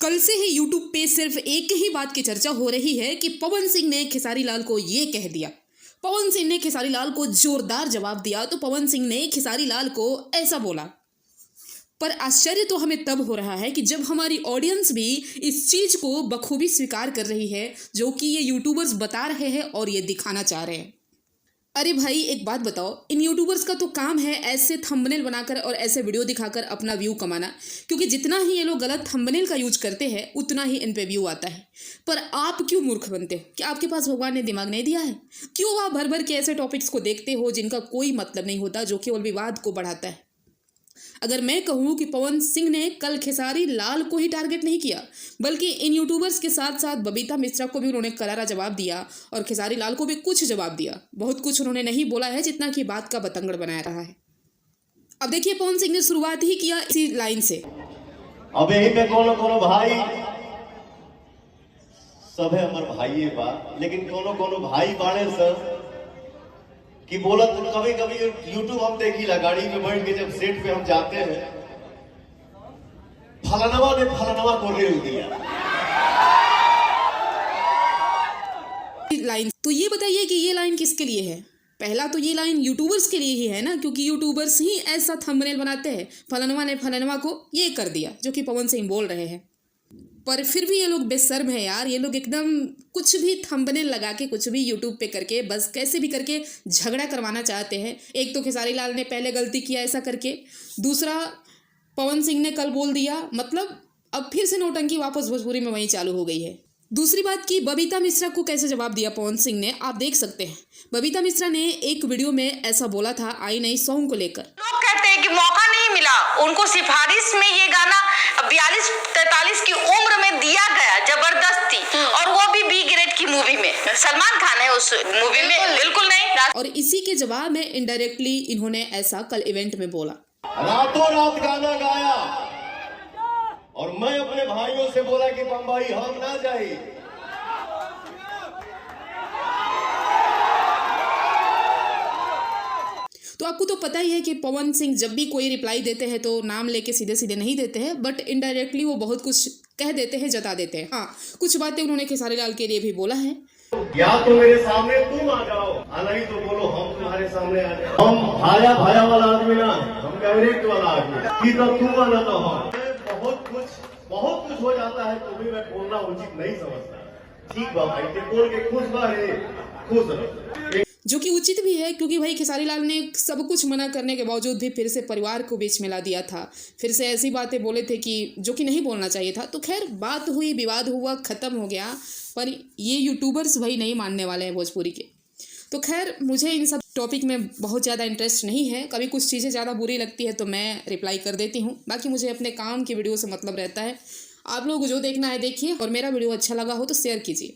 कल से ही यूट्यूब पे सिर्फ एक ही बात की चर्चा हो रही है कि पवन सिंह ने खेसारी लाल को ये कह दिया। पवन सिंह ने खेसारी लाल को जोरदार जवाब दिया तो पवन सिंह ने खेसारी लाल को ऐसा बोला। पर आश्चर्य तो हमें तब हो रहा है कि जब हमारी ऑडियंस भी इस चीज को बखूबी स्वीकार कर रही है जो कि ये यूट्यूबर्स बता रहे हैं और ये दिखाना चाह रहे हैं। अरे भाई एक बात बताओ, इन यूट्यूबर्स का तो काम है ऐसे थंबनेल बनाकर और ऐसे वीडियो दिखाकर अपना व्यू कमाना, क्योंकि जितना ही ये लोग गलत थंबनेल का यूज करते हैं उतना ही इन पे व्यू आता है। पर आप क्यों मूर्ख बनते हो? क्या आपके पास भगवान ने दिमाग नहीं दिया है? क्यों आप भर भर के ऐसे टॉपिक्स को देखते हो जिनका कोई मतलब नहीं होता, जो केवल विवाद को बढ़ाता है? अगर मैं कहूँ कि पवन सिंह ने कल खेसारी लाल को ही टारगेट नहीं किया, बल्कि इन यूट्यूबर्स के साथ साथ बबीता मिश्रा को भी उन्होंने करारा जवाब दिया और खेसारी लाल को भी कुछ जवाब दिया। बहुत कुछ उन्होंने नहीं बोला है जितना कि बात का बतंगड़ बनाया रहा है। अब देखिए पवन सिंह ने शुरुआत ही किया इसी लाइन से। अब यही पे कोनो कोनो भाई सब है हमारे भाई बा, लेकिन कोनो कोनो भाई बाड़े सर कि बोलत कभी कभी यूट्यूब हम देखी गाड़ी में बैठ के जब सेट पे हम जाते हैं, फलानवा ने फलानवा को रेल दिया लाइन। तो ये बताइए कि ये लाइन किसके लिए है? पहला तो ये लाइन यूट्यूबर्स के लिए ही है ना, क्योंकि यूट्यूबर्स ही ऐसा थंबनेल बनाते हैं, फलानवा ने फलानवा को ये कर दिया, जो कि पवन सिंह बोल रहे हैं। पर फिर भी ये लोग बेशर्म है यार। ये लोग एकदम कुछ भी थंबनेल लगा के कुछ भी यूट्यूब पे करके बस कैसे भी करके झगड़ा करवाना चाहते हैं। एक तो खेसारी लाल ने पहले गलती किया ऐसा करके, दूसरा पवन सिंह ने कल बोल दिया, मतलब अब फिर से नौटंकी वापस भोजपुरी में वहीं चालू हो गई है। दूसरी बात की बबीता मिश्रा को कैसे जवाब दिया पवन सिंह ने, आप देख सकते हैं। बबीता मिश्रा ने एक वीडियो में ऐसा बोला था आई नई सॉन्ग को लेकर। लोग कहते हैं कि मौका नहीं मिला उनको, सिफारिश में ये गाना 42-43 की उम्र में दिया गया जबरदस्ती, और वो भी बी ग्रेड की मूवी में। सलमान खान है उस मूवी में, बिल्कुल नहीं। और इसी के जवाब में इनडायरेक्टली इन्होंने ऐसा कल इवेंट में बोला। रातों रात गाना गाया और मैं अपने भाइयों से बोला कि बम्बई हम ना जाए। तो आपको तो पता ही है कि पवन सिंह जब भी कोई रिप्लाई देते हैं तो नाम लेके सीधे सीधे नहीं देते हैं, बट इनडायरेक्टली वो बहुत कुछ कह देते हैं, जता देते हैं। हाँ, कुछ बातें उन्होंने खेसारी लाल के लिए भी बोला है। या तो मेरे सामने तुम आ जाओ, नहीं तो बोलो हम तुम्हारे सामने आ जाओ। हम भाया भाया वाला आदमी ना, हम डायरेक्ट वाला आदमी की तो तुम आना तो हम। बहुत कुछ हो जाता है तो भी मैं बोलना उचित नहीं समझता। ठीक बा भाई, बोल के खुश बा है, खुश रहो, जो कि उचित भी है, क्योंकि भाई खेसारी लाल ने सब कुछ मना करने के बावजूद भी फिर से परिवार को बीच में ला दिया था। फिर से ऐसी बातें बोले थे कि जो कि नहीं बोलना चाहिए था। तो खैर बात हुई, विवाद हुआ, ख़त्म हो गया। पर ये यूट्यूबर्स भाई नहीं मानने वाले हैं भोजपुरी के। तो खैर मुझे इन सब टॉपिक में बहुत ज़्यादा इंटरेस्ट नहीं है। कभी कुछ चीज़ें ज़्यादा बुरी लगती है तो मैं रिप्लाई कर देती हूँ, बाकी मुझे अपने काम की वीडियो से मतलब रहता है। आप लोग जो देखना है देखिए, और मेरा वीडियो अच्छा लगा हो तो शेयर कीजिए।